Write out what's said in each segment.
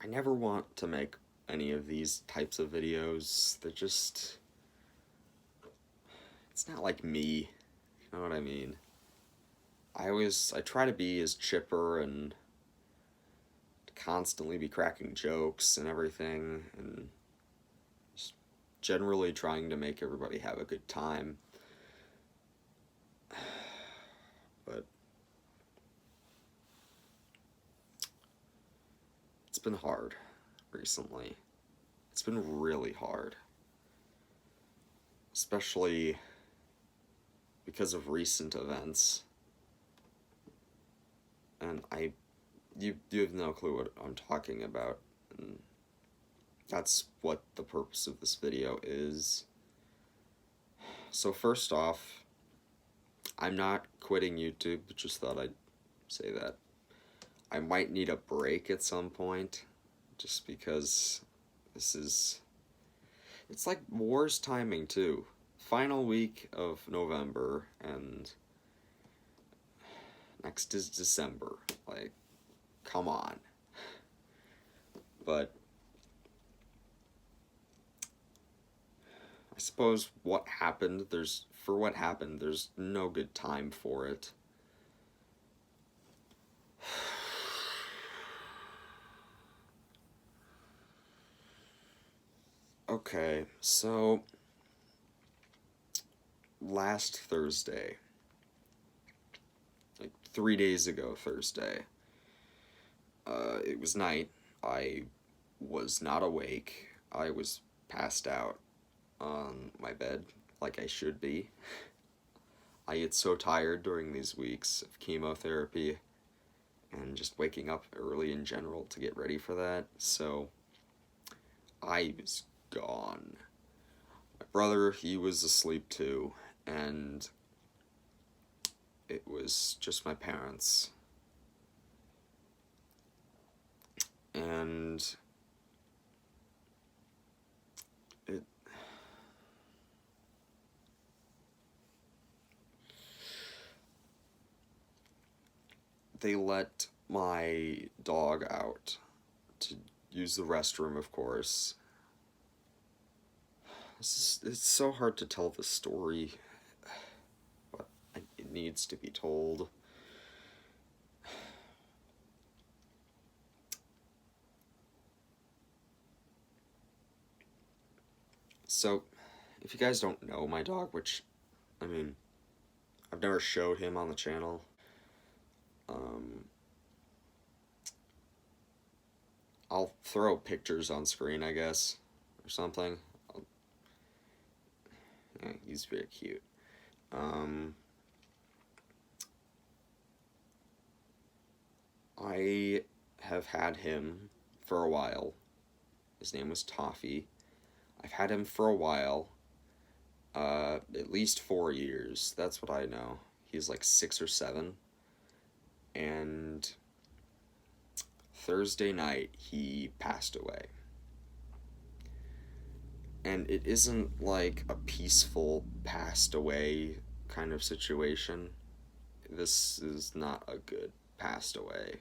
I never want to make any of these types of videos. They're just, it's not like me, you know what I mean? I try to be as chipper and constantly be cracking jokes and everything, and just generally trying to make everybody have a good time. But it's been hard recently. It's been really hard. Especially because of recent events. And you have no clue what I'm talking about. And that's what the purpose of this video is. So first off, I'm not quitting YouTube, just thought I'd say that. I might need a break at some point, just because it's like worst timing too. Final week of November, and next is December. Like, come on. But I suppose what happened, there's no good time for it. Okay, so last Thursday, like 3 days ago Thursday, it was night. I was not awake. I was passed out on my bed, like I should be. I get so tired during these weeks of chemotherapy and just waking up early in general to get ready for that, so I was gone. My brother, he was asleep too, and it was just my parents. And they let my dog out to use the restroom, of course. It's so hard to tell the story, but it needs to be told. So, if you guys don't know my dog, which, I mean, I've never showed him on the channel. I'll throw pictures on screen, I guess, or something. Yeah, he's very cute. I have had him for a while. His name was Toffee. I've had him for a while. At least 4 years. That's what I know. He's like 6 or 7. And Thursday night, he passed away. And it isn't like a peaceful passed away kind of situation. This is not a good passed away.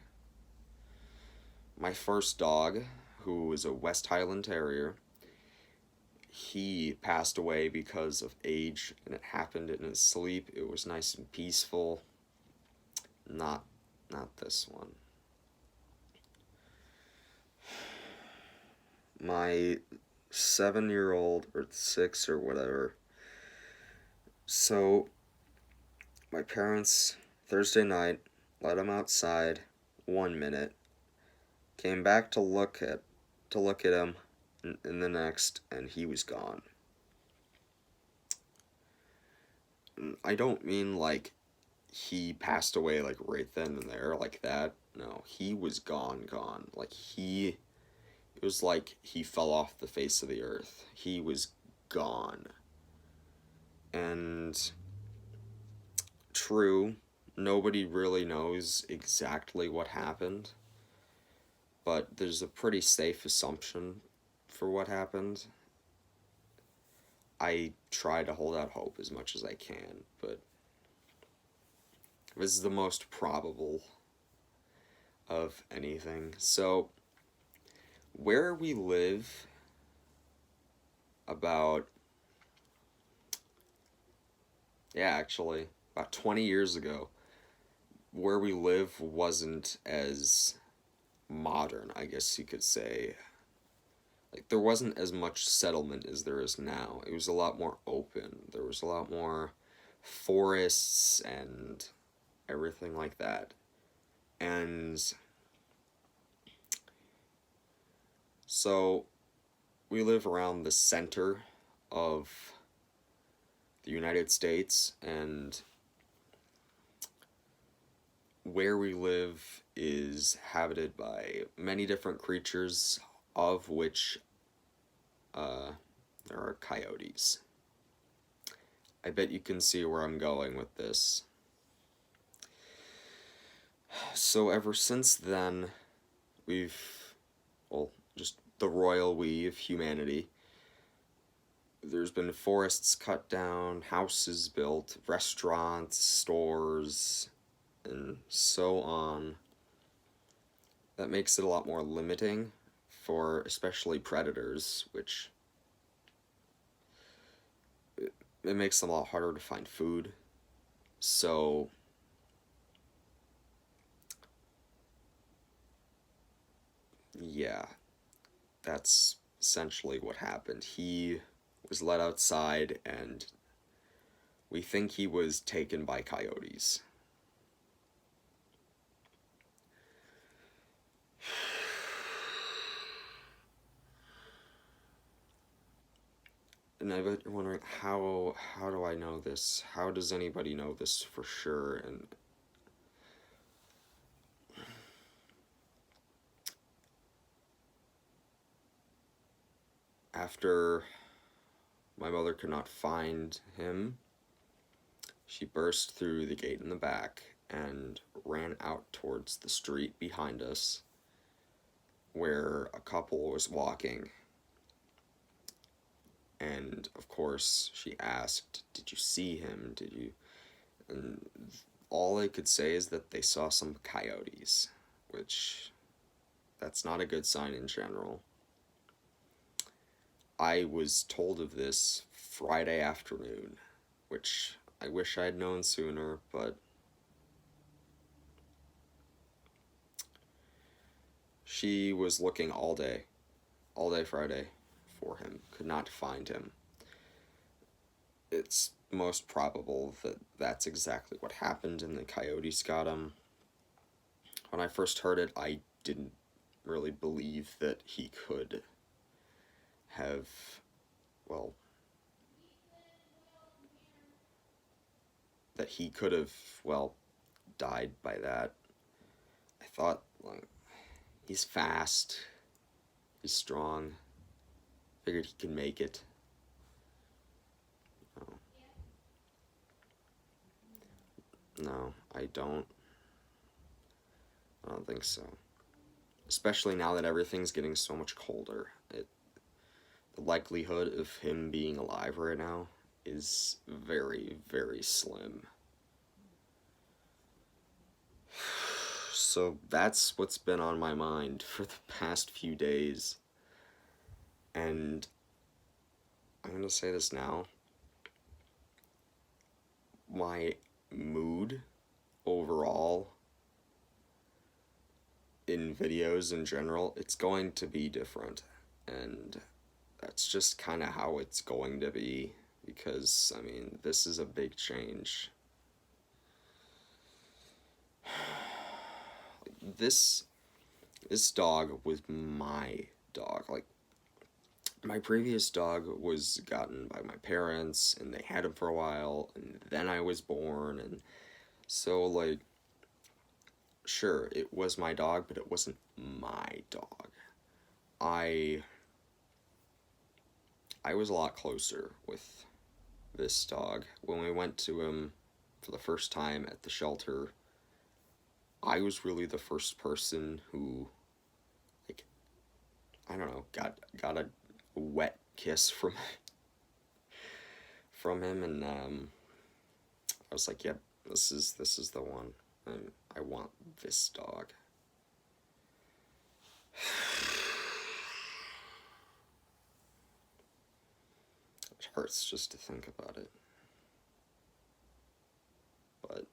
My first dog, who was a West Highland Terrier, he passed away because of age, and it happened in his sleep. It was nice and peaceful. Not this one. My 7-year-old, or 6 or whatever. So, my parents, Thursday night, let him outside 1 minute, came back to look at him in the next, and he was gone. I don't mean like he passed away like right then and there like that. No, he was gone. Like it was like he fell off the face of the earth. He was gone. And true, nobody really knows exactly what happened, but there's a pretty safe assumption for what happened. I try to hold out hope as much as I can, but this is the most probable of anything. So, Where we live, about, yeah, actually, about 20 years ago, where we live wasn't as modern, I guess you could say. Like, there wasn't as much settlement as there is now. It was a lot more open. There was a lot more forests and everything like that. And so we live around the center of the United States, and where we live is habited by many different creatures, of which there are coyotes. I bet you can see where I'm going with this. So ever since then, well, just the royal we of humanity, there's been forests cut down, houses built, restaurants, stores, and so on. That makes it a lot more limiting for especially predators, which it makes them a lot harder to find food. So yeah, that's essentially what happened. He was let outside, and we think he was taken by coyotes. And I bet you're wondering, how do I know this? How does anybody know this for sure? And after my mother could not find him, she burst through the gate in the back and ran out towards the street behind us, where a couple was walking. And of course, she asked, "Did you see him? Did you?" And all they could say is that they saw some coyotes, which that's not a good sign in general. I was told of this Friday afternoon, which I wish I had known sooner, but she was looking all day Friday for him, could not find him. It's most probable that that's exactly what happened and the coyotes got him. When I first heard it, I didn't really believe that he could have, well, that he could have, well, died by that. I thought, like, he's fast, he's strong, figured he could make it. No, I don't think so. Especially now that everything's getting so much colder. The likelihood of him being alive right now is very, very slim. So that's what's been on my mind for the past few days. And I'm going to say this now. My mood overall in videos in general, it's going to be different. And that's just kind of how it's going to be, because, I mean, this is a big change. This dog was my dog. Like, my previous dog was gotten by my parents, and they had him for a while, and then I was born, and so, like, sure, it was my dog, but it wasn't my dog. I was a lot closer with this dog. When we went to him for the first time at the shelter, I was really the first person who, like, I don't know, got a wet kiss from him, and I was like, yep, this is the one. I want this dog. It hurts just to think about it. But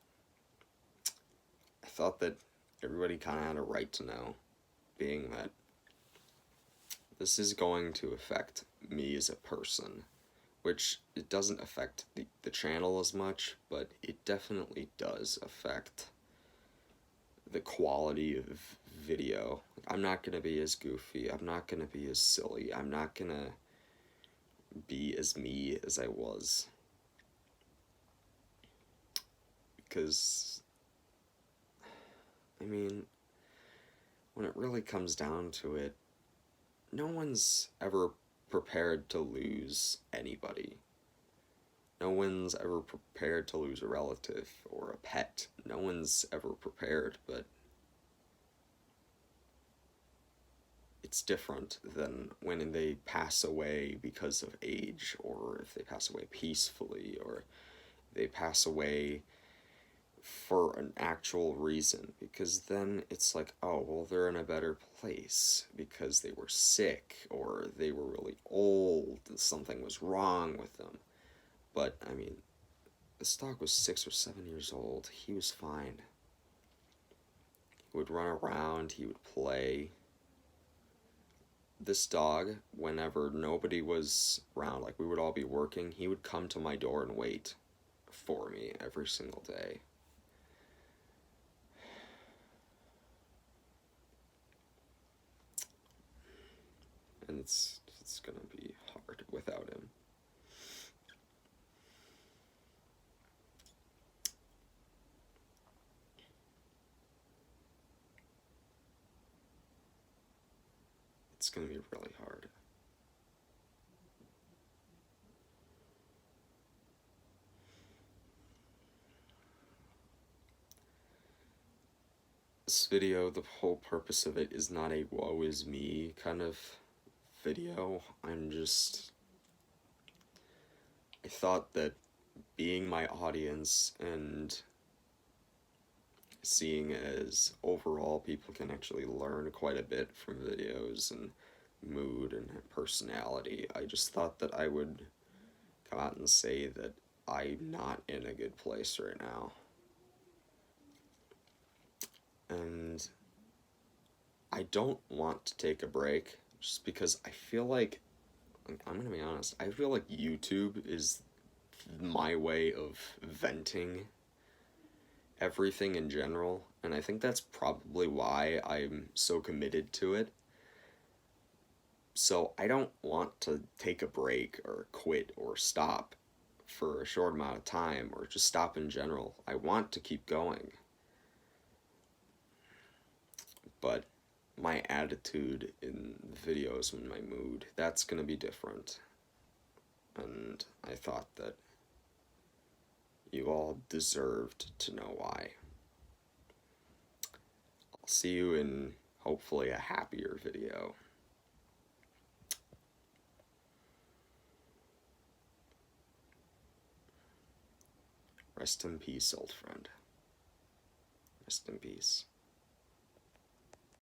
I thought that everybody kind of had a right to know, being that this is going to affect me as a person, which it doesn't affect the channel as much, but it definitely does affect the quality of video. I'm not going to be as goofy, I'm not going to be as silly, I'm not going to be as me as I was. Because, I mean, when it really comes down to it, no one's ever prepared to lose anybody. No one's ever prepared to lose a relative or a pet. No one's ever prepared, but it's different than when they pass away because of age, or if they pass away peacefully, or they pass away for an actual reason, because then it's like, oh, well, they're in a better place because they were sick or they were really old and something was wrong with them. But I mean, this dog was 6 or 7 years old. He was fine. He would run around, he would play. This dog, whenever nobody was around, like we would all be working, he would come to my door and wait for me every single day. And it's gonna be hard without him. It's gonna be really hard. This video, the whole purpose of it is not a woe is me kind of video. I thought that being my audience and seeing as overall people can actually learn quite a bit from videos and mood and personality, I just thought that I would come out and say that I'm not in a good place right now. And I don't want to take a break just because I feel like, I'm gonna be honest, I feel like YouTube is my way of venting everything in general, and I think that's probably why I'm so committed to it. So I don't want to take a break or quit or stop for a short amount of time or just stop in general. I want to keep going. But my attitude in the videos and my mood, that's going to be different. And I thought that you all deserved to know why. I'll see you in hopefully a happier video. Rest in peace, old friend. Rest in peace.